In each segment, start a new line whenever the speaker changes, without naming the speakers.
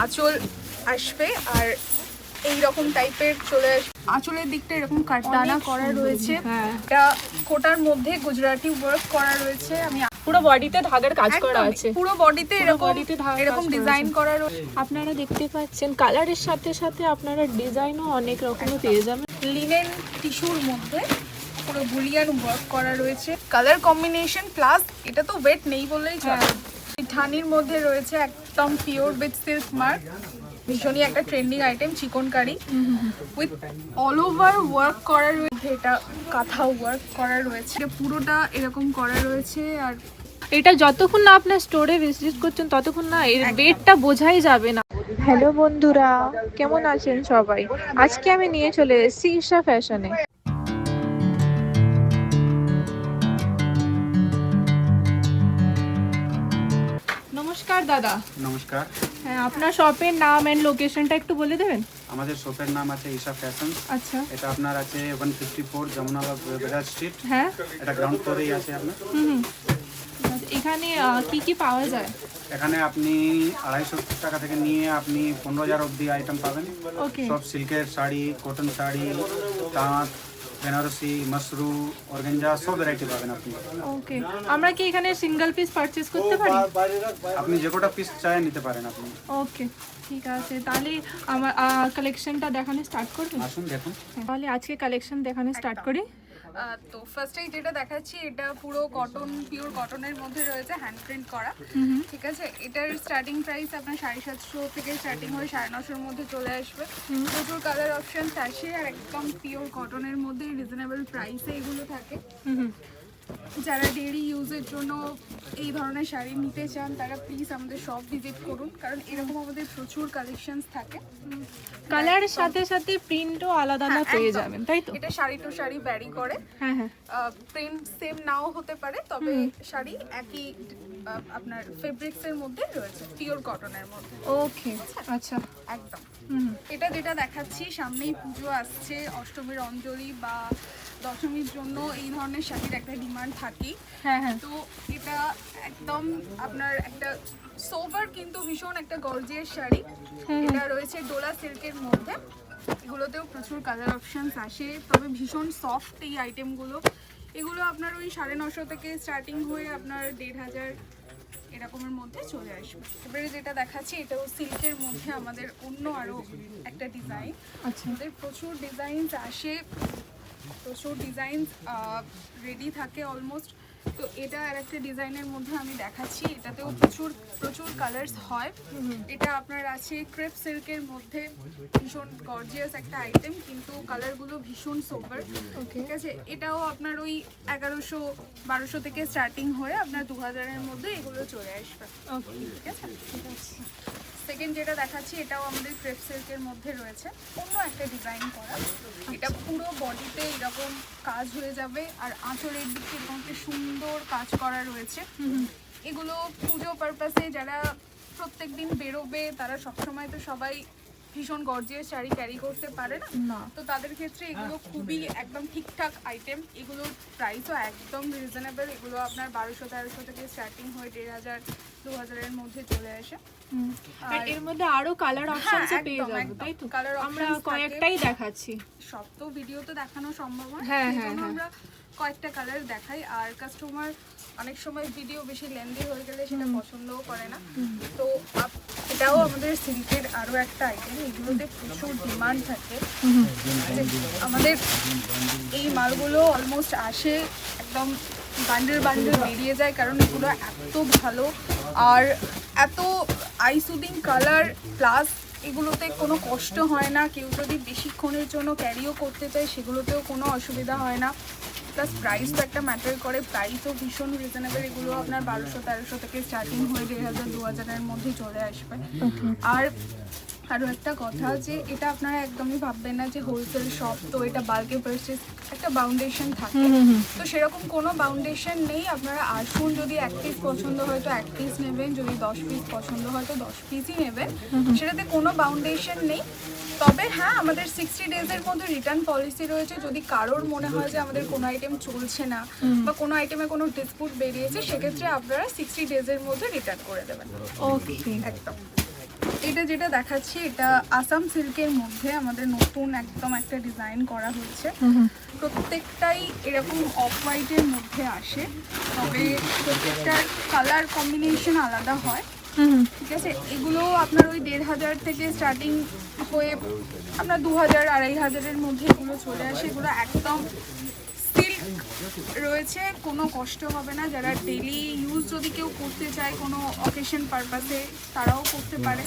আঁচল আসবে আর এই রকম টাইপের চলে আসবে। আঁচলের দিকটা এরকম কাটদানা করা রয়েছে, এটা কোটার মধ্যে গুজরাটি ওয়ার্ক করা রয়েছে। আমি
পুরো বডিতে ধাগার কাজ করা আছে,
পুরো বডিতে এরকম ডিজাইন করা রয়েছে।
আপনারা দেখতে পাচ্ছেন কালারের সাথে সাথে আপনারা ডিজাইনও অনেক রকমের পেয়ে যাবেন।
লিনেন টিস্যুর মধ্যে পুরো বুলিয়ান ওয়ার্ক করা রয়েছে, কালার কম্বিনেশন প্লাস এটা তো ওয়েট নেই বললেই চলে। ঠানির মধ্যে রয়েছে একদম পিওর উইথ সিল্ক মার্ক, ভীষণই একটা trending item chikankari with all over work করা রয়েছে। এটা কাঁথা ওয়ার্ক করা রয়েছে, পুরোটা এরকম করা রয়েছে। আর
এটা যতক্ষণ না আপনার স্টোরে ভিজিট করছেন ততক্ষণ না এর রেটটা বোঝাই যাবে না। হ্যালো বন্ধুরা, কেমন আছেন সবাই? আজকে আমি নিয়ে চলে এসেছি ঈশা ফ্যাশনে। নমস্কার দাদা।
নমস্কার।
হ্যাঁ, আপনার শপের নাম এন্ড লোকেশনটা একটু বলে দেবেন?
আমাদের শপের নাম আছে ঈশা ফ্যাশন।
আচ্ছা,
এটা আপনার আছে 154 যমুনা বাজার স্ট্রিট।
হ্যাঁ,
এটা গ্রাউন্ড ফ্লোরেই আছে আপনার।
এখানে কি কি পাওয়া যায়?
এখানে আপনি 250 টাকা থেকে নিয়ে আপনি 15,000 অবধি আইটেম পাবেন।
ওকে,
সব সিল্কের শাড়ি, কটন শাড়ি, তাঁত, বেনারসি, মাশরু, অর্গানজা সব ভ্যারাইটি পাবেন আপনি।
ওকে, আমরা কি এখানে সিঙ্গেল পিস পারচেজ করতে পারি?
আপনি যে কটা পিস চাই নিতে পারেন আপনি।
ওকে, ঠিক আছে। তাহলে আমার কালেকশনটা দেখানো স্টার্ট করবেন?
আসুন দেখুন।
তাহলে আজকে কালেকশন দেখানো স্টার্ট করি।
তো ফার্স্টেই যেটা দেখাচ্ছি এটা পুরো কটন, পিওর কটনের মধ্যে রয়েছে, হ্যান্ড প্রিন্ট করা। ঠিক আছে, এটার স্টার্টিং প্রাইস আপনার 750 থেকে স্টার্টিং হয়ে 950-এর মধ্যে চলে আসবে। প্রচুর কালার অপশন আসে আর একদম পিওর কটনের মধ্যে রিজনেবল প্রাইসে এগুলো থাকে। যারা ডেইলি ইউজের জন্য এই ধরনের শাড়ি নিতে চান তারা প্লিজ আমাদের শপ ভিজিট করুন, কারণ এরকম আমাদের প্রচুর কালেকশনস থাকে।
কালারের সাথে সাথে প্রিন্টও আলাদা আলাদা পেয়ে যাবেন, তাই তো?
এটা শাড়ি টু শাড়ি ভ্যারি করে।
হ্যাঁ হ্যাঁ,
প্রিন্ট সেম নাও হতে পারে, তবে শাড়ি একই আপনার ফেব্রিক্স এর মধ্যে রয়েছে, পিওর কটনের মধ্যে।
ওকে, আচ্ছা,
একদম। এটা যেটা দেখাচ্ছি, সামনেই পুজো আসছে, অষ্টমীর অঞ্জলি বা দশমীর জন্য এই ধরনের শাড়ির একটা ডিমান্ড থাকেই।
হ্যাঁ হ্যাঁ,
তো এটা একদম আপনার একটা সোভার কিন্তু ভীষণ একটা গর্জিয়াস শাড়ি। এটা রয়েছে ডোলা সিল্কের মধ্যে, এগুলোতেও প্রচুর কালার অপশনস আসে, তবে ভীষণ সফট এই আইটেমগুলো। এগুলো আপনার ওই 950 থেকে স্টার্টিং হয়ে আপনার 1,500 এরকমের মধ্যে চলে আসবে। এবারে যেটা দেখাচ্ছি এটাও সিল্কের মধ্যে আমাদের অন্য আরও একটা ডিজাইন।
আচ্ছা,
আমাদের প্রচুর ডিজাইনস আসে, প্রচুর ডিজাইনস রেডি থাকে অলমোস্ট। তো এটা আর একটা ডিজাইনের মধ্যে আমি দেখাচ্ছি, এটাতেও প্রচুর প্রচুর কালার্স হয়। এটা আপনার আছে ক্রেপ সিল্কের মধ্যে, ভীষণ গর্জিয়াস একটা আইটেম, কিন্তু কালারগুলো ভীষণ সোবার। ঠিক আছে, এটাও আপনার ওই 1100-1200 থেকে স্টার্টিং হয়ে আপনার 2000-এর মধ্যে এগুলো চলে আসবে।
ওকে,
ঠিক আছে, সেকেন্ড যেটা দেখাচ্ছি এটাও আমাদের ক্রেপ সিল্কের মধ্যে রয়েছে, অন্য একটা ডিজাইন করা। এটা পুরো বডিতে এরকম কাজ হয়ে যাবে আর আঁচলের দিকে এরকম একটা সুন্দর কাজ করা রয়েছে। এগুলো পুজো পারপাসে যারা প্রত্যেকদিন বেরোবে তারা সবসময় তো সবাই ভীষণ গর্জিয়াস শাড়ি ক্যারি করতে পারে না, তো তাদের ক্ষেত্রে এগুলো খুবই একদম ঠিকঠাক আইটেম। এগুলোর প্রাইসও একদম রিজনেবল, এগুলো আপনার 1200-1300 থেকে স্টার্টিং হয়ে 1,500-2,000-এর মধ্যে চলে আসে।
আর এর মধ্যে আরো কালার অপশনস পেয়ে
একদম,
যাবে, তাই তো?
কালার
আমরা কয়েকটাই দেখাচ্ছি,
সব তো ভিডিওতে দেখানো সম্ভব হয়,
হ্যাঁ,
সেই
হ্যাঁ,
জন্য
হ্যাঁ।
আমরা কয়েকটা কালার দেখাই। আর কাস্টমার অনেক সময় ভিডিও বেশি লেন্দি হয়ে গেলে সেটা পছন্দও করে না। তো এটাও আমাদের সিল্কের আরও একটা আইটেম, এগুলোতে প্রচুর ডিমান্ড থাকে। আমাদের এই মালগুলো অলমোস্ট আসে একদম বান্ডেল বান্ডেল বেরিয়ে যায়, কারণ এগুলো এত ভালো আর এত আই সুদিং কালার, প্লাস এগুলোতে কোনো কষ্ট হয় না। কেউ যদি বেশিক্ষণের জন্য ক্যারিও করতে চায় সেগুলোতেও কোনো অসুবিধা হয় না। প্লাস প্রাইস তো একটা ম্যাটার করে, প্রাইসও ভীষণ রিজনেবল। এগুলো আপনার 1200-1300 থেকে স্টার্টিং হয়ে 1,500-2,000-এর মধ্যে চলে আসবে। আর আরও একটা কথা, যে এটা আপনারা একদমই ভাববেন না যে হোলসেল শপ তো এটা বাল্কে পারচেজ, একটা বাউন্ডেশন থাকে, তো সেরকম কোনো বাউন্ডেশন নেই। আপনারা আসুন, যদি 1 পিস পছন্দ হয় তো 1 পিস নেবেন, যদি 10 পিস পছন্দ হয় তো 10 পিসই নেবেন, সেটাতে কোনো বাউন্ডেশন নেই। তবে হ্যাঁ, আমাদের 60 ডেজের মধ্যে রিটার্ন পলিসি রয়েছে। যদি কারোর মনে হয় যে আমাদের কোনো আইটেম চলছে না বা কোনো আইটেমে কোনো ডিসপুট বেরিয়েছে, সেক্ষেত্রে আপনারা 60 ডেজের মধ্যে রিটার্ন করে দেবেন।
ওকে,
একদম। এটা যেটা দেখাচ্ছি এটা আসাম সিল্কের মধ্যে আমাদের নতুন একদম একটা ডিজাইন করা হচ্ছে। প্রত্যেকটাই এরকম অফ হোয়াইটের মধ্যে আসে, তবে প্রত্যেকটার কালার কম্বিনেশন আলাদা হয়। ঠিক আছে, এগুলো আপনার ওই 1,500 থেকে স্টার্টিং হয়ে আপনার 2,000 2,500-এর মধ্যে এগুলো চলে আসে। এগুলো একদম সিল্ক রয়েছে, কোনো কষ্ট হবে না। যারা ডেলি ইউজ যদি কেউ করতে চায় কোনো অকেশন পারপাসে তারাও করতে পারে,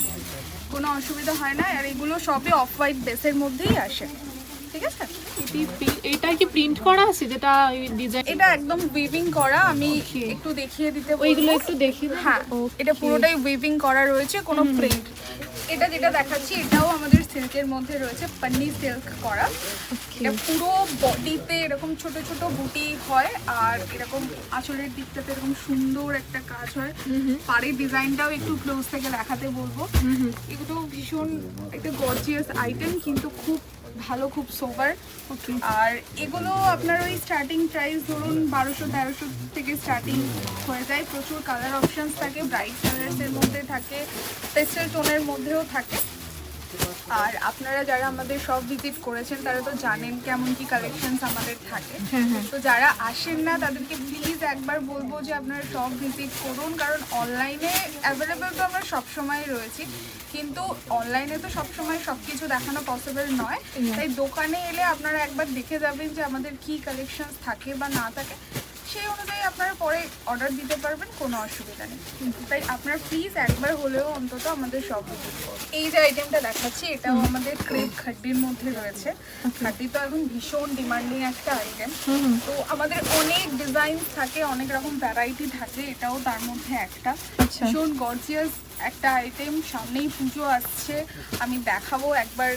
কোনো অসুবিধা হয় না। আর এগুলো সবই অফ হোয়াইট বেসের মধ্যেই আসে। ঠিক আছে,
এটা কি প্রিন্ট করা আছে যেটা ডিজাইন?
এটা একদম উইভিং করা, আমি একটু দেখিয়ে দিতে বলবো।
ওইগুলো একটু দেখি।
হ্যাঁ, এটা পুরোটাই উইভিং করা রয়েছে, কোনো প্রিন্ট। এটা যেটা দেখাচ্ছি এটাও আমাদের সিল্কের মধ্যে রয়েছে, পন্নি সিল্ক করা। এটা পুরো বডিতে এরকম ছোট ছোট বুটি হয়, আর এরকম আঁচলের দিকটাতে এরকম সুন্দর একটা কাজ হয়। পাড়ের ডিজাইনটাও একটু ক্লোজ থেকে দেখাতে বলবো। এগুলো ভীষণ একটা গর্জিয়াস আইটেম, কিন্তু খুব ভালো, খুব সোবার। আর এগুলো আপনার ওই স্টার্টিং প্রাইস ধরুন 1200-1300 থেকে স্টার্টিং হয়ে যায়। প্রচুর কালার অপশানস থাকে, ব্রাইট কালার্সের মধ্যে থাকে, পেস্টেল টোনের মধ্যেও থাকে। আর আপনারা যারা আমাদের সব ভিজিট করেছেন তারা তো জানেন কেমন কি কালেকশনস আমাদের থাকে। তো যারা আসেন না তাদেরকে প্লিজ একবার বলবো যে আপনারা সব ভিজিট করুন, কারণ অনলাইনে অ্যাভেলেবেল তো আমরা সবসময় রয়েছি, কিন্তু অনলাইনে তো সবসময় সব কিছু দেখানো পসিবল নয়। তাই দোকানে এলে আপনারা একবার দেখে যাবেন যে আমাদের কি কালেকশনস থাকে বা না থাকে, সেই অনুযায়ী আপনারা পরে অর্ডার দিতে পারবেন, কোনো অসুবিধা নেই। তাই আপনারা প্লিজ একবার হলেও অন্তত আমাদের শপ ভিজিট করুন। এই যে আইটেমটা দেখাচ্ছি এটাও আমাদের ক্রেপ খাড্ডির মধ্যে রয়েছে। খাড্ডি তো এখন ভীষণ ডিমান্ডিং একটা আইটেম, তো আমাদের অনেক ডিজাইন থাকে, অনেক রকম ভ্যারাইটি থাকে, এটাও তার মধ্যে একটা। ভীষণ গর্জিয়াস একটা আইটেম। সামনেই পুজো আসছে, আমি দেখাবো একবার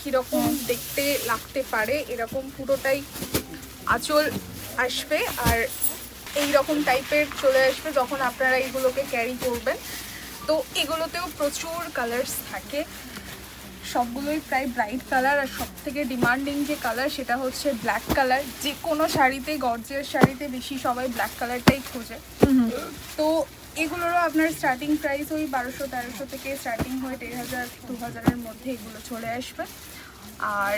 কীরকম দেখতে লাগতে পারে। এরকম পুরোটাই আঁচল আসবে আর এই রকম টাইপের চলে আসবে যখন আপনারা এগুলোকে ক্যারি করবেন। তো এগুলোতেও প্রচুর কালার্স থাকে, সবগুলোই প্রায় ব্রাইট কালার। আর সব থেকে ডিমান্ডিং যে কালার সেটা হচ্ছে ব্ল্যাক কালার। যে কোনো শাড়িতে, গর্জিয়াস শাড়িতে বেশি সবাই ব্ল্যাক কালারটাই খোঁজে। তো এগুলোরও আপনার স্টার্টিং প্রাইস ওই 1200-1300 থেকে স্টার্টিং হয়ে 1,500-2,000-এর মধ্যে এগুলো চলে আসবে। আর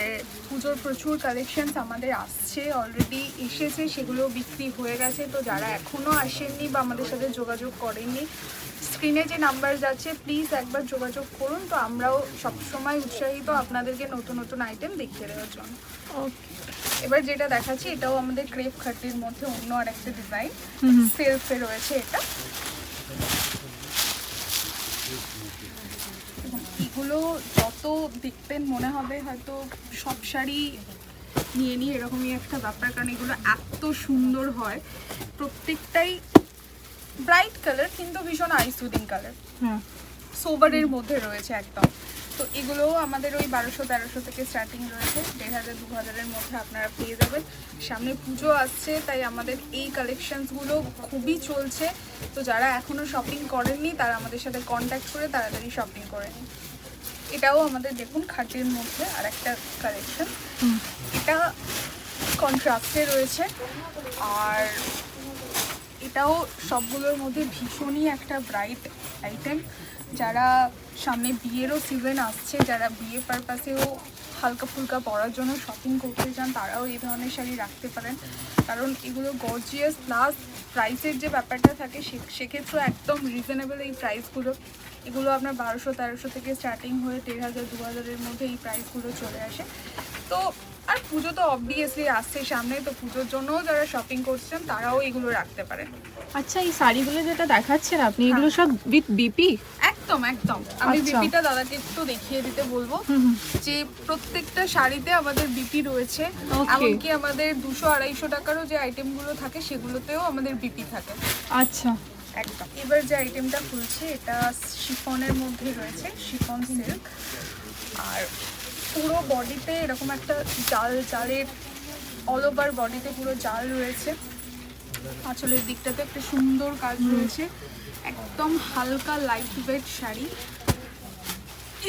পুজোর প্রচুর কালেকশনস আমাদের আসছে, অলরেডি এসেছে, সেগুলো বিক্রি হয়ে গেছে। তো যারা এখনও আসেননি বা আমাদের সাথে যোগাযোগ করেননি, স্ক্রিনে যে নাম্বার যাচ্ছে প্লিজ একবার যোগাযোগ করুন। তো আমরাও সবসময় উৎসাহিত আপনাদেরকে নতুন নতুন আইটেম দেখিয়ে দেওয়ার জন্য। এবার যেটা দেখাচ্ছি এটাও আমাদের ক্রেপ খাড্ডির মধ্যে অন্য আর একটা ডিজাইন, সেলফে রয়েছে এটা। এগুলো যত দেখতেন মনে হবে হয়তো সব শাড়ি নিয়ে নিয়ে এরকমই একটা ব্যাপার, কারণ এগুলো এত সুন্দর হয়। প্রত্যেকটাই ব্রাইট কালার কিন্তু ভীষণ আই সুদিং কালার, সোবারের মধ্যে রয়েছে একদম। তো এগুলোও আমাদের ওই 1200-1300 থেকে স্টার্টিং রয়েছে, 1,500-2,000-এর মধ্যে আপনারা পেয়ে যাবেন। সামনে পুজো আসছে, তাই আমাদের এই কালেকশনসগুলো খুবই চলছে। তো যারা এখনও শপিং করেননি তারা আমাদের সাথে কন্ট্যাক্ট করে তাড়াতাড়ি শপিং করে নিন। এটাও আমাদের দেখুন খাটির মধ্যে আর একটা কালেকশন, এটা কন্ট্রাস্টে রয়েছে। আর এটাও সবগুলোর মধ্যে ভীষণই একটা ব্রাইট আইটেম। যারা সামনে বিয়েরও সিজন আসছে, যারা বিয়ে পারপাসেও হালকা ফুলকা পরার জন্য শপিং করতে চান তারাও এই ধরনের শাড়ি রাখতে পারেন, কারণ এগুলো গর্জিয়াস প্লাস প্রাইসের যে ব্যাপারটা থাকে সেক্ষেত্রেও একদম রিজনেবল এই প্রাইসগুলো। এগুলো আপনার 1200-1300 থেকে স্টার্টিং হয়ে 1,500-2,000-এর মধ্যে এই প্রাইসগুলো চলে আসে। তো আর পুজো তো অবভিয়াসলি আসছে সামনে, তো পুজোর জন্যও যারা শপিং করছেন তারাও এগুলো রাখতে পারেন।
আচ্ছা, এই শাড়িগুলো যেটা দেখাচ্ছেন আপনি, এগুলো সব উইথ বিপি?
একদম একদম। আমি বিপিটা দাদাকে একটু দেখিয়ে দিতে বলবো যে প্রত্যেকটা শাড়িতে আমাদের বিপি রয়েছে, এমনকি আমাদের 200-250 টাকারও যে আইটেমগুলো থাকে সেগুলোতেও আমাদের বিপি থাকে।
আচ্ছা,
একদম। এবার যে আইটেমটা খুলছে এটা শিফনের মধ্যে রয়েছে, শিফন সিল্ক। আর পুরো বডিতে এরকম একটা জালের অল ওভার বডিতে পুরো জাল রয়েছে। আঁচলের দিকটাতে একটা সুন্দর কাজ রয়েছে, একদম হালকা লাইট ওয়েট শাড়ি।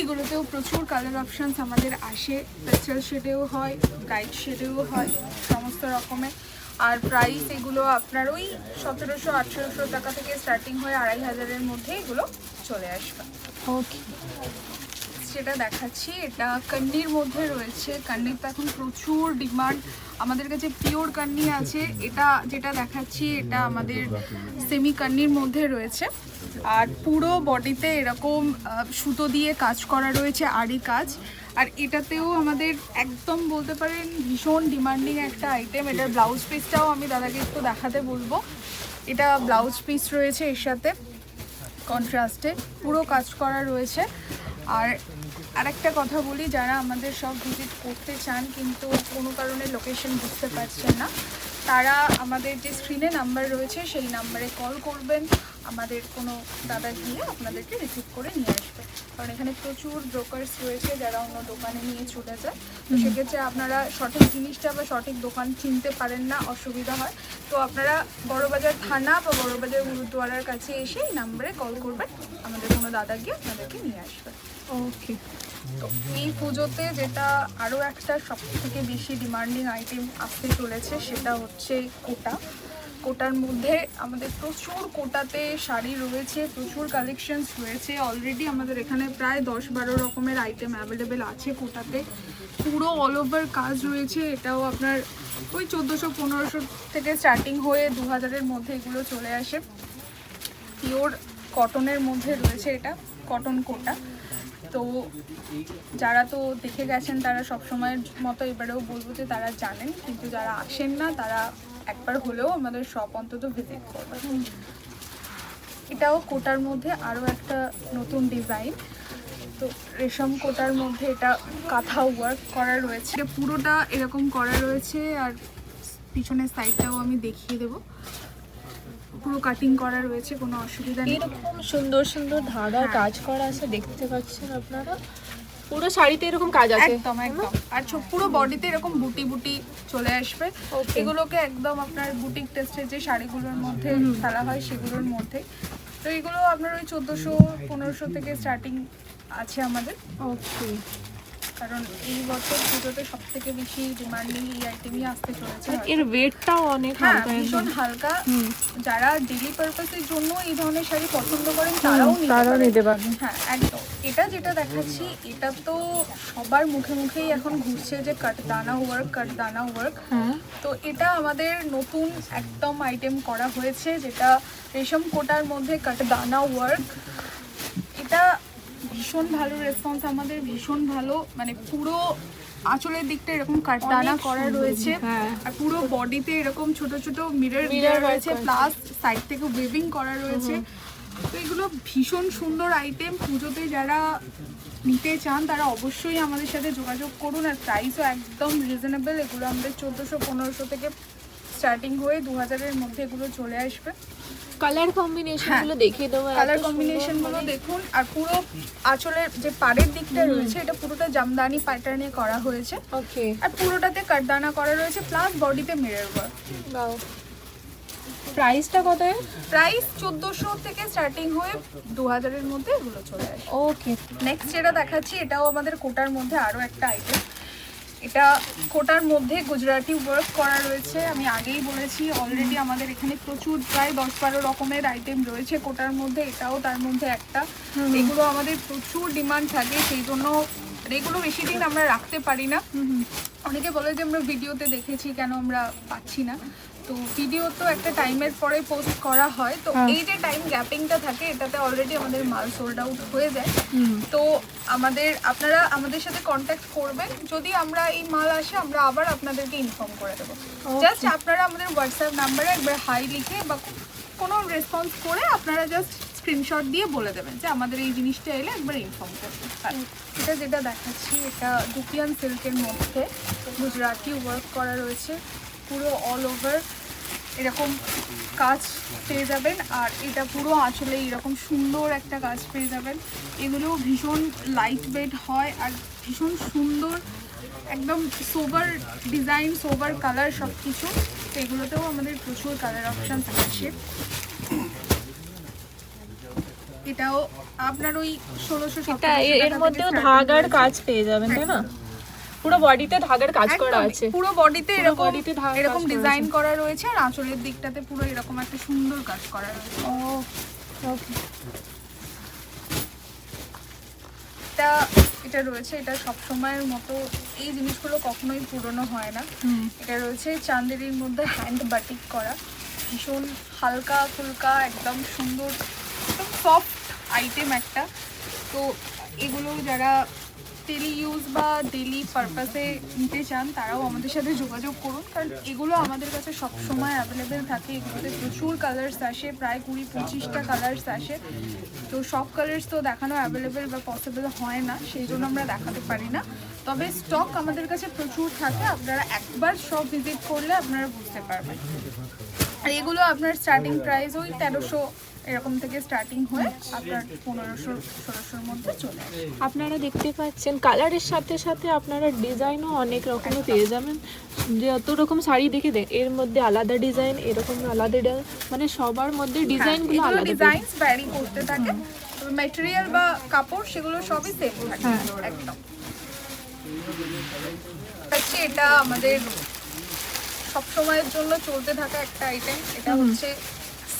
এগুলোতেও প্রচুর কালার অপশানস আমাদের আসে, পেস্টেল শেডেও হয়, ব্রাইট শেডেও হয়, সমস্ত রকমের। আর প্রাইস এগুলো আপনার ওই 1700-1800 টাকা থেকে স্টার্টিং হয়ে 2,500-এর মধ্যে এগুলো চলে আসবে।
ওকে,
যেটা দেখাচ্ছি এটা কান্নির মধ্যে রয়েছে। কান্নির তো এখন প্রচুর ডিমান্ড, আমাদের কাছে পিওর কান্নি আছে। এটা যেটা দেখাচ্ছি এটা আমাদের সেমি কান্নির মধ্যে রয়েছে, আর পুরো বডিতে এরকম সুতো দিয়ে কাজ করা রয়েছে, আড়ি কাজ। আর এটাতেও আমাদের একদম বলতে পারেন ভীষণ ডিমান্ডিং একটা আইটেম। এটার ব্লাউজ পিসটাও আমি দাদাকে একটু দেখাতে বলবো। এটা ব্লাউজ পিস রয়েছে এর সাথে কন্ট্রাস্টে পুরো কাজ করা রয়েছে। আর আরেকটা কথা বলি, যারা আমাদের সব ভিজিট করতে চান কিন্তু কোনো কারণে লোকেশন বুঝতে পারছেন না, তারা আমাদের যে স্ক্রিনে নাম্বার রয়েছে সেই নাম্বারে কল করবেন, আমাদের কোনো দাদা গিয়ে আপনাদেরকে রিসিভ করে নিয়ে আসবে। কারণ এখানে প্রচুর ব্রোকার্স রয়েছে যারা অন্য দোকানে নিয়ে চলে যায়, তো সেক্ষেত্রে আপনারা সঠিক জিনিসটা বা সঠিক দোকান চিনতে পারেন না, অসুবিধা হয়। তো আপনারা বড়বাজার থানা বা বড়বাজার গুরুদ্বারার কাছে এসে এই নাম্বারে কল করবেন, আমাদের কোনো দাদা গিয়ে আপনাদেরকে নিয়ে আসবে।
ওকে।
তো এই পুজোতে যেটা আরও একটা সব থেকে বেশি ডিমান্ডিং আইটেম আসতে চলেছে সেটা হচ্ছে কোটা। কোটার মধ্যে আমাদের প্রচুর কোটাতে শাড়ি রয়েছে, প্রচুর কালেকশনস রয়েছে। অলরেডি আমাদের এখানে প্রায় 10-12 রকমের আইটেম অ্যাভেলেবেল আছে কোটাতে। পুরো অল ওভার কাজ রয়েছে। এটাও আপনার ওই 1400-1500 থেকে স্টার্টিং হয়ে 2000-এর মধ্যে এগুলো চলে আসে। পিওর কটনের মধ্যে রয়েছে, এটা কটন কোটা। তো যারা তো দেখে গেছেন তারা সব সময়ের মতো এবারেও বলবো যে তারা জানেন, কিন্তু যারা আসেন না তারা একবার হলেও আমাদের শপ অন্তত ভিজিট করবেন। এটাও কোটার মধ্যে আরও একটা নতুন ডিজাইন। তো রেশম কোটার মধ্যে এটা কাঁথা ওয়ার্ক করা রয়েছে, এটা পুরোটা এরকম করা রয়েছে। আর পিছনের সাইডটাও আমি দেখিয়ে দেবো, পুরো কাটিং করা রয়েছে, কোনো অসুবিধা নেই।
এরকম সুন্দর সুন্দর ধাগার কাজ করা আছে, দেখতে পাচ্ছেন আপনারা। পুরো শাড়িতে এরকম কাজ আছে,
একদম একদম। আর পুরো বডিতে এরকম বুটি বুটি চলে আসবে। এগুলোকে একদম আপনার বুটিক টেস্টের যে শাড়িগুলোর মধ্যে ফেলা হয় সেগুলোর মধ্যে। তো এগুলো আপনার ওই 1400-1500 থেকে স্টার্টিং আছে আমাদের।
ওকে।
কারণ এই বছর পুজোতে সব থেকে বেশি ডিমান্ডিং এই আইটেমই আসতে চলেছে।
এর ওয়েটটাও অনেক
হ্যাঁ,
হালকা,
ভীষণ হালকা। যারা ডেইলি পারপাসের জন্য এই ধরনের শাড়ি পছন্দ করেন তারাও নিতে পারেন। হ্যাঁ একদম। এটা যেটা দেখাচ্ছি এটা তো সবার মুখে মুখেই এখন ঘুরছে যে কাটদানা ওয়ার্ক, কাটদানা ওয়ার্ক। তো এটা আমাদের নতুন একদম আইটেম করা হয়েছে, যেটা রেশম কোটার মধ্যে কাটদানা ওয়ার্ক। এটা ভীষণ ভালো রেসপন্স আমাদের, ভীষণ ভালো। মানে পুরো আঁচলের দিকটা এরকম কাটদানা করা রয়েছে, আর পুরো বডিতে এরকম ছোট ছোট মিরর দেওয়া রয়েছে, প্লাস সাইড থেকে ওয়েভিং করা রয়েছে। তো এগুলো ভীষণ সুন্দর আইটেম। পুজোতে যারা নিতে চান তারা অবশ্যই আমাদের সাথে যোগাযোগ করুন। আর প্রাইসও একদম রিজনেবল। এগুলো আমাদের 1400-1500 থেকে স্টার্টিং হয়ে 2000-এর মধ্যে এগুলো চলে আসবে।
কালার কম্বিনেশনগুলো দেখিয়ে দেবো,
কালার কম্বিনেশনগুলো দেখুন। আর পুরো আঁচলের যে পাড়ের দিকটা রয়েছে এটা পুরোটা জামদানি প্যাটার্নে করা হয়েছে।
ওকে।
আর পুরোটাতে কাটদানা করা রয়েছে, প্লাস বডিতে মিরর ওয়ার্ক।
বাও। প্রাইসটা কত?
প্রাইস 1400 থেকে স্টার্টিং হয়ে 2000-এর মধ্যে এগুলো চলে আসে।
ওকে।
নেক্সট যেটা দেখাচ্ছি এটাও আমাদের কোটার মধ্যে আরও একটা আইটেম। এটা কোটার মধ্যে গুজরাটি ওয়ার্ক করা রয়েছে। আমি আগেই বলেছি অলরেডি আমাদের এখানে প্রচুর প্রায় 10-12 রকমের আইটেম রয়েছে কোটার মধ্যে, এটাও তার মধ্যে একটা। এগুলো আমাদের প্রচুর ডিমান্ড থাকে, সেই জন্য এগুলো বেশি দিন আমরা রাখতে পারি না। অনেকে বলে যে আমরা ভিডিওতে দেখেছি, কেন আমরা পাচ্ছি না। তো ভিডিও তো একটা টাইমের পরে পোস্ট করা হয়, তো এই যে টাইম গ্যাপিংটা থাকে এটাতে অলরেডি আমাদের মাল সোল্ড আউট হয়ে যায়। তো আপনারা আমাদের সাথে কন্ট্যাক্ট করবেন, যদি আমরা এই মাল আসে আমরা আবার আপনাদেরকে ইনফর্ম করে দেবো। জাস্ট আপনারা আমাদের হোয়াটসঅ্যাপ নাম্বারে একবার হাই লিখে বা কোনো রেসপন্স করে আপনারা জাস্ট স্ক্রিনশট দিয়ে বলে দেবেন যে আমাদের এই জিনিসটা এলে একবার ইনফর্ম করবেন। এটা যেটা দেখাচ্ছি এটা দুপিয়ান সিল্কের মধ্যে গুজরাটি ওয়ার্ক করা রয়েছে, পুরো অল ওভার এরকম কাজ পেয়ে যাবেন। আর এটা পুরো আঁচলে এরকম সুন্দর একটা কাজ পেয়ে যাবেন। এগুলো ভীষণ লাইট ওয়েট হয় আর ভীষণ সুন্দর, একদম সোবার ডিজাইন, সোবার কালার সব কিছু। তো এগুলোতেও আমাদের প্রচুর কালার অপশান আছে। এটাও আপনার ওই 1600-1700
এর মধ্যেও ধাগার কাজ পেয়ে যাবেন, তাই না? পুরো বডিতে ধাগার কাজ করা আছে,
পুরো বডিতে এরকম ডিজাইন করা রয়েছে। আর আঁচলের দিকটাতে পুরো এরকম একটা সুন্দর কাজ করা রয়েছে।
ওকে।
এটা রয়েছে, এটা সব সময়ের মতো এই জিনিসগুলো কখনোই পুরনো হয় না। এটা রয়েছে চান্দেরির মধ্যে হ্যান্ড বাটিক করা, ভীষণ হালকা ফুলকা একদম সুন্দর, একদম সফট আইটেম একটা। তো এগুলো যারা ডেলি ইউজ বা ডেলি পারপাসে নিতে চান তারাও আমাদের সাথে যোগাযোগ করুন, কারণ এগুলো আমাদের কাছে সবসময় অ্যাভেলেবেল থাকে। এগুলোতে প্রচুর কালার্স আসে, প্রায় 20-25টা কালার্স আসে। তো সব কালার্স তো দেখানো অ্যাভেলেবেল বা পসিবল হয় না, সেই জন্য আমরা দেখাতে পারি না। তবে স্টক আমাদের কাছে প্রচুর থাকে, আপনারা একবার সব ভিজিট করলে আপনারা বুঝতে পারবেন। আর এগুলো আপনার স্টার্টিং প্রাইস ওই 1300 এরকম থেকে স্টার্টিং হয়ে আপনার 1500-1600-র মধ্যে চলে আসে।
আপনারা দেখতে পাচ্ছেন কালারের সাথে সাথে আপনারা ডিজাইনও অনেক রকমের পেয়ে যাবেন। যত রকম শাড়ি দেখে এর মধ্যে আলাদা ডিজাইন, এরকম আলাদা মানে সবার মধ্যে ডিজাইনগুলো আলাদা,
ডিজাইনস ভ্যারি করতে থাকে, তবে ম্যাটেরিয়াল বা কাপড় সেগুলো সবই সেম থাকে একদম। এটা আমাদের সবসময়ের জন্য চলতে থাকা একটা আইটেম। এটা হচ্ছে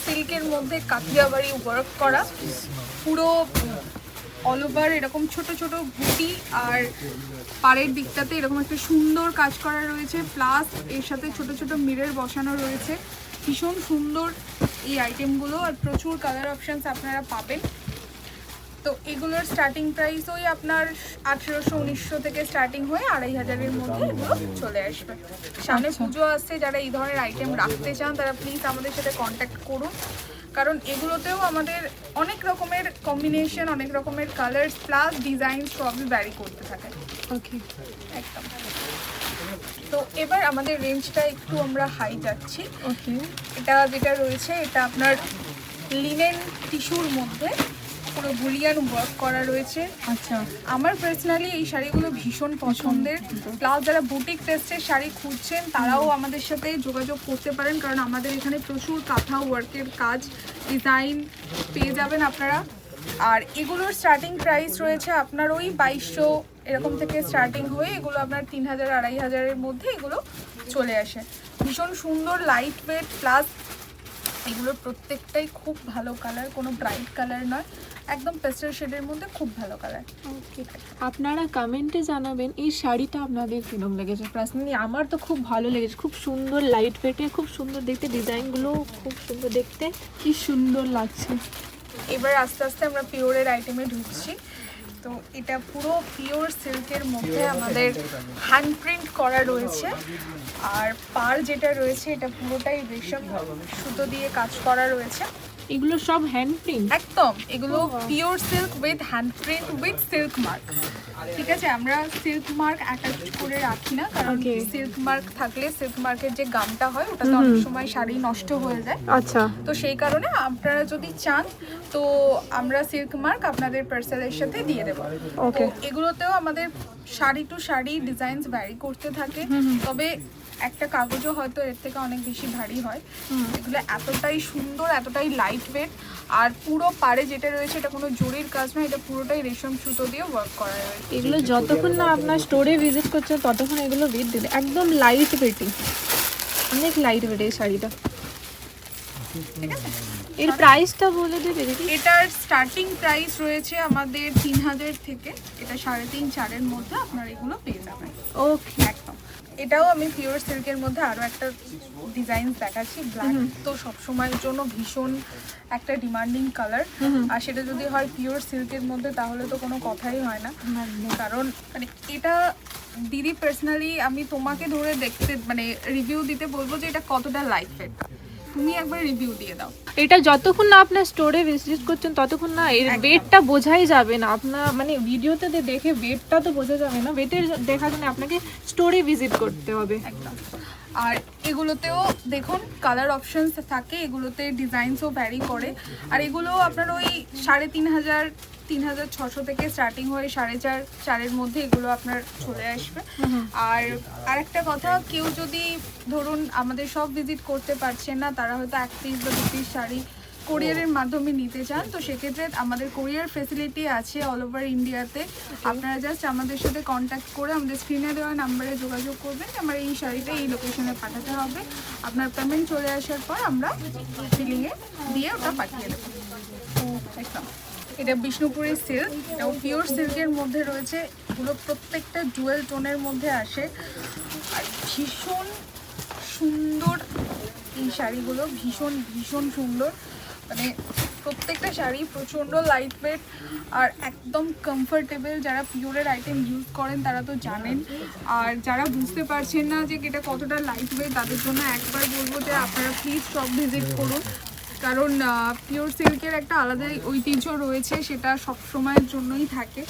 সিল্কের মধ্যে কাঠিয়াবাড়ি ওয়ার্ক করা, পুরো অল ওভার এরকম ছোট ছোট বুটি, আর পাড়ের দিকটাতে এরকম একটা সুন্দর কাজ করা রয়েছে, প্লাস এর সাথে ছোট ছোট মিরর বসানো রয়েছে। ভীষণ সুন্দর এই আইটেমগুলো, আর প্রচুর কালার অপশানস আপনারা পাবেন। তো এগুলোর স্টার্টিং প্রাইস ওই আপনার 1800-1900 থেকে স্টার্টিং হয়ে 2500-এর মধ্যে এগুলো চলে আসবে। সামনে পুজো আসছে, যারা এই ধরনের আইটেম রাখতে চান তারা প্লিজ আমাদের সাথে কন্ট্যাক্ট করুন, কারণ এগুলোতেও আমাদের অনেক রকমের কম্বিনেশন, অনেক রকমের কালার্স প্লাস ডিজাইন সবই ভ্যারি করতে থাকে।
ওকে,
একদম। তো এবার আমাদের রেঞ্জটা একটু আমরা হাই যাচ্ছি।
ওকে,
এটা যেটা রয়েছে এটা আপনার লিনেন টিস্যুর মধ্যে পুরো বুলিয়ান ওয়ার্ক করা রয়েছে।
আচ্ছা,
আমার পার্সোনালি এই শাড়িগুলো ভীষণ পছন্দের, প্লাস যারা বুটিক টেস্টের শাড়ি খুঁজছেন তারাও আমাদের সাথে যোগাযোগ করতে পারেন, কারণ আমাদের এখানে প্রচুর কাঁথা ওয়ার্কের কাজ, ডিজাইন পেয়ে যাবেন আপনারা। আর এগুলোর স্টার্টিং প্রাইস রয়েছে আপনার ওই 2200 এরকম থেকে স্টার্টিং হয়ে এগুলো আপনার 3000-2500-এর মধ্যে এগুলো চলে আসে। ভীষণ সুন্দর লাইট ওয়েট, প্লাস এগুলোর প্রত্যেকটাই খুব ভালো কালার, কোনো ব্রাইট কালার নয়, একদম পেস্টেল শেডের মধ্যে খুব ভালো কালার।
ওকে, আপনারা কমেন্টে জানাবেন এই শাড়িটা আপনাদের কিরকম লেগেছে। পার্সোনালি আমার তো খুব ভালো লেগেছে, খুব সুন্দর লাইট ওয়েটে, খুব সুন্দর দেখতে, ডিজাইনগুলো খুব সুন্দর দেখতে, কি সুন্দর লাগছে।
এবার আস্তে আস্তে আমরা পিওরের আইটেমে ঢুকছি। তো এটা পুরো পিওর সিল্কের মধ্যে আমাদের হ্যান্ড প্রিন্ট করা রয়েছে, আর পার যেটা রয়েছে এটা পুরোটাই রেশম সুতো দিয়ে কাজ করা রয়েছে।
এগুলো সব হ্যান্ড প্রিন্ট?
একদম, এগুলো pure silk with hand print with silk mark. ঠিক আছে, আমরা সিল্ক মার্ক অ্যাটাচ করে রাখি না, কারণ সিল্ক মার্ক থাকলে সিল্ক মার্কের যে গামটা হয় ওটা তো অনেক সময় শাড়ি নষ্ট হয়ে যায়।
আচ্ছা,
তো সেই কারণে আপনারা যদি চান তো আমরা সিল্ক মার্ক আপনাদের পার্সেলের সাথে দিয়ে দেবো।
ওকে,
এগুলোতেও আমাদের sari to sari designs vary করতে থাকে, তবে একটা কাগজও হয়তো এর থেকে অনেক বেশি ভারী হয়। এগুলো এতটাই সুন্দর, এতটাই লাইট ওয়েট, আর পুরো পাড়ে যেটা রয়েছে এটা কোনো জরির কাজ নয়, এটা পুরোটাই রেশম সুতো দিয়ে ওয়ার্ক করা রয়েছে।
এগুলো যতক্ষণ না আপনার স্টোরে ভিজিট করছে ততক্ষণ এগুলো বিট দিলে একদম লাইট ওয়েটই, অনেক লাইট ওয়েট এই শাড়িটা।
ঠিক আছে,
এর প্রাইসটা বলে দেবে দিদি?
এটার স্টার্টিং প্রাইস রয়েছে আমাদের 3000 থেকে, এটা 3.5-4-এর মধ্যে আপনারা এগুলো পেয়ে যাবেন।
ওকে,
একদম। এটাও আমি পিওর সিল্কের মধ্যে আরও একটা ডিজাইন দেখাচ্ছি। ব্ল্যাক তো সবসময়ের জন্য ভীষণ একটা ডিমান্ডিং কালার, আর সেটা যদি হয় পিওর সিল্কের মধ্যে তাহলে তো কোনো কথাই হয় না। কারণ মানে এটা দিদি পার্সোনালি আমি তোমাকে ধরে দেখতে মানে রিভিউ দিতে বলবো যে এটা কতটা লাইট ওয়েট, তুমি একবার রিভিউ দিয়ে দাও।
এটা যতক্ষণ না আপনার স্টোরে ভিজিট করছেন ততক্ষণ না এর ওয়েটটা বোঝাই যাবে না। আপনার মানে ভিডিওতে দেখে ওয়েটটা তো বোঝা যাবে না, ওয়েটের দেখার জন্য আপনাকে স্টোরে ভিজিট করতে হবে।
একদম। আর এগুলোতেও দেখুন কালার অপশনস থাকে, এগুলোতে ডিজাইনসও ভ্যারি করে, আর এগুলো আপনার ওই 3500-3600 থেকে স্টার্টিং হয়ে 4.5-4-এর মধ্যে এগুলো আপনার চলে আসবে। আর আরেকটা কথা, কেউ যদি ধরুন আমাদের সব ভিজিট করতে পারছেন না, তারা হয়তো 1 পিস বা 2 পিস শাড়ি কোরিয়ারের মাধ্যমে নিতে চান, তো সেক্ষেত্রে আমাদের কোরিয়ার ফেসিলিটি আছে অল ওভার ইন্ডিয়াতে। আপনারা জাস্ট আমাদের সাথে কন্ট্যাক্ট করে আমাদের স্ক্রিনে দেওয়া নাম্বারে যোগাযোগ করবেন, আমার এই শাড়িটা এই লোকেশনে পাঠাতে হবে। আপনার পেমেন্ট চলে আসার পর আমরা বিলিংয়ে দিয়ে ওটা পাঠিয়ে দেবো। একদম। এটা বিষ্ণুপুরি সিল্ক, এটাও পিওর সিল্কের মধ্যে রয়েছে। এগুলো প্রত্যেকটা জুয়েল টোনের মধ্যে আসে আর ভীষণ সুন্দর। এই শাড়িগুলো ভীষণ ভীষণ সুন্দর, মানে প্রত্যেকটা শাড়ি প্রচণ্ড লাইট ওয়েট আর একদম কমফোর্টেবল। যারা পিওরের আইটেম ইউজ করেন তারা তো জানেন, আর যারা বুঝতে পারছেন না যে এটা কতটা লাইট ওয়েট তাদের জন্য একবার বলবো যে আপনারা প্লিজ শপ ভিজিট করুন, কারণ পিওর সিল্কের একটা আলাদা ঐতিহ্য রয়েছে, সেটা সব সময়ের জন্যই থাকে।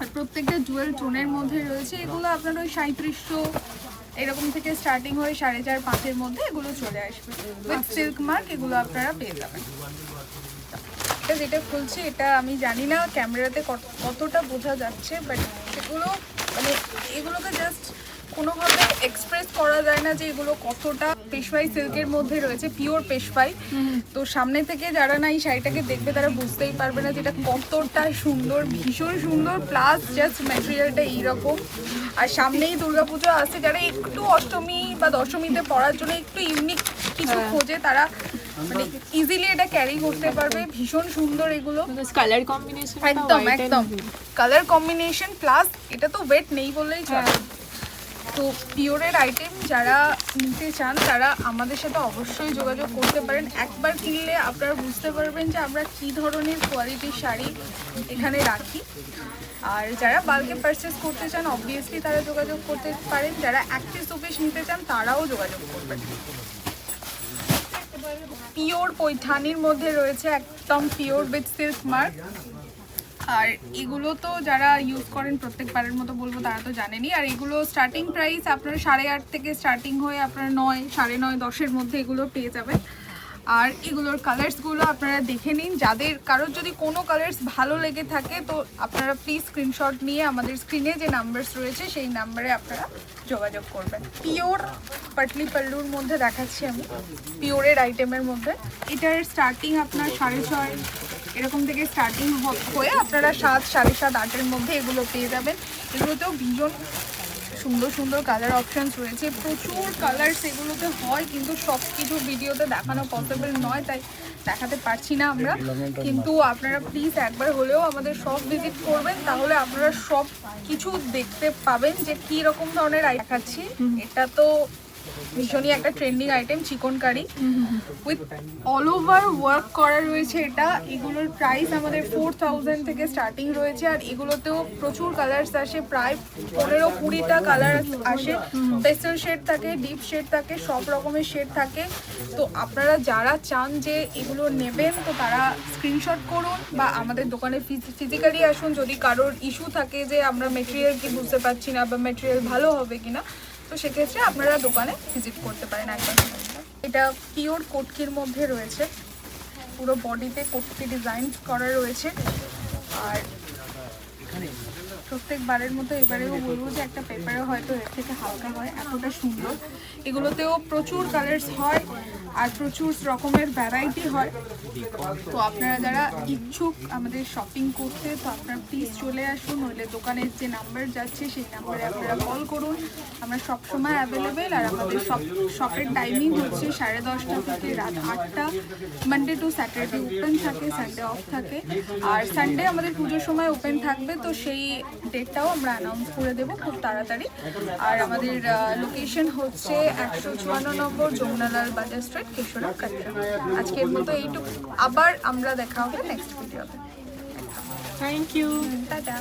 আর প্রত্যেকটা জুয়েল টোনের মধ্যে রয়েছে। এগুলো আপনার ওই 3700 এরকম থেকে স্টার্টিং হয়ে 4.5-5-এর মধ্যে এগুলো চলে আসবে উইথ সিল্ক মার্ক। এগুলো আপনারা পেয়ে যাবেন। এটা যেটা খুলছে এটা আমি জানি না ক্যামেরাতে কতটা বোঝা যাচ্ছে, বাট এগুলো মানে এগুলোকে জাস্ট কোনোভাবে এক্সপ্রেস করা যায় না যে এগুলো কতটা পেশওয়াই সিল্কের মধ্যে রয়েছে, পিওর পেশওয়াই। তো সামনে থেকে যারা না এই শাড়িটাকে দেখবে তারা বুঝতেই পারবে না যেটা কতটা সুন্দর, ভীষণ সুন্দর। প্লাস জাস্ট ম্যাটেরিয়ালটা এইরকম। আর সামনেই দুর্গাপুজো আছে, যারা একটু অষ্টমী বা দশমীতে পরার জন্য একটু ইউনিক কিছু খোঁজে তারা মানে ইজিলি এটা ক্যারি করতে পারবে। ভীষণ সুন্দর এগুলো,
কালার কম্বিনেশন
একদম একদম কালার কম্বিনেশন। প্লাস এটা তো ওয়েট নেই বললেই চলে। তো পিওরের আইটেম যারা নিতে চান তারা আমাদের সাথে অবশ্যই যোগাযোগ করতে পারেন। একবার কিনলে আপনারা বুঝতে পারবেন যে আমরা কী ধরনের কোয়ালিটির শাড়ি এখানে রাখি। আর যারা বাল্কে পারচেস করতে চান অবভিয়াসলি তারা যোগাযোগ করতে পারেন। যারা এক পিস দু পিস নিতে চান তারাও যোগাযোগ করবেন। পিওর পৈঠানির মধ্যে রয়েছে, একদম পিওর উইথ সিল্ক মার্ক। আর এগুলো তো যারা ইউজ করেন প্রত্যেকবারের মতো বলবো তারা তো জানেনই। আর এগুলো স্টার্টিং প্রাইস আপনারা 8.5 থেকে স্টার্টিং হয়ে আপনারা 9, 9.5, 10-এর মধ্যে এগুলো পেয়ে যাবেন। আর এগুলোর কালার্সগুলো আপনারা দেখে নিন। যাদের কারোর যদি কোনো কালার্স ভালো লেগে থাকে তো আপনারা প্লিজ স্ক্রিনশট নিয়ে আমাদের স্ক্রিনে যে নাম্বারস রয়েছে সেই নাম্বারে আপনারা যোগাযোগ করবেন। পিওর পাটলি পাল্লুর মধ্যে দেখাচ্ছি আমি, পিওরের আইটেমের মধ্যে। এটার স্টার্টিং আপনার 6.5 এরকম থেকে স্টার্টিং হয়ে আপনারা 7, 7.5, 8-এর মধ্যে এগুলো পেয়ে যাবেন। এগুলোতেও ভীষণ সুন্দর সুন্দর কালার অপশানস রয়েছে, প্রচুর কালার্স এগুলোতে হয়, কিন্তু সব কিছু ভিডিওতে দেখানো পসিবল নয় তাই দেখাতে পারছি না আমরা। কিন্তু আপনারা প্লিজ একবার হলেও আমাদের শপ ভিজিট করবেন, তাহলে আপনারা সব কিছু দেখতে পাবেন যে কী রকম ধরনের দেখাচ্ছি। এটা তো ভীষণই একটা trending item, chikankari with all over work করা রয়েছে এটা। এগুলোর প্রাইস আমাদের 4000 থেকে স্টার্টিং রয়েছে। আর এগুলোতেও প্রচুর কালার্স আসে, প্রায় 15-20টা কালার আসে। পেস্টেল শেড থাকে, ডিপ শেড থাকে, সব রকমের শেড থাকে। তো আপনারা যারা চান যে এগুলো নেবেন তো তারা স্ক্রিনশট করুন বা আমাদের দোকানে ফিজিক্যালি আসুন। যদি কারোর ইস্যু থাকে যে আমরা মেটেরিয়াল কি বুঝতে পারছি না বা মেটেরিয়াল ভালো হবে কিনা, তো সেক্ষেত্রে আপনারা দোকানে ভিজিট করতে পারেন একবার। এটা পিওর কোটকির মধ্যে রয়েছে, পুরো বডিতে কোটকি ডিজাইন করা রয়েছে। আর প্রত্যেকবারের মতো এবারেও বলবো যে একটা পেপারে হয়তো এর থেকে হালকা হয়, এতটা সুন্দর। এগুলোতেও প্রচুর কালার্স হয় আর প্রচুর রকমের ভ্যারাইটি হয়। তো আপনারা যারা ইচ্ছুক আমাদের শপিং করতে তো আপনারা প্লিজ চলে আসুন, নইলে দোকানের যে নাম্বার যাচ্ছে সেই নাম্বারে আপনারা কল করুন। আমরা সবসময় অ্যাভেলেবেল। আর আমাদের শপের টাইমিং হচ্ছে 10:30 থেকে রাত 8টা। মানডে টু স্যাটারডে ওপেন থাকে, সানডে অফ থাকে। আর সানডে আমাদের পুজোর সময় ওপেন থাকবে, তো সেই ডেটটাও আমরা অ্যানাউন্স করে দেবো খুব তাড়াতাড়ি। আর আমাদের লোকেশন হচ্ছে 154 নম্বর যমুনালাল বাজার স্ট্রিট, কেশোরা, কাটরা। আজকের মতো এইটুকু, আবার আমরা দেখা হবে নেক্সট ভিডিওতে।
Thank you.
টাটা।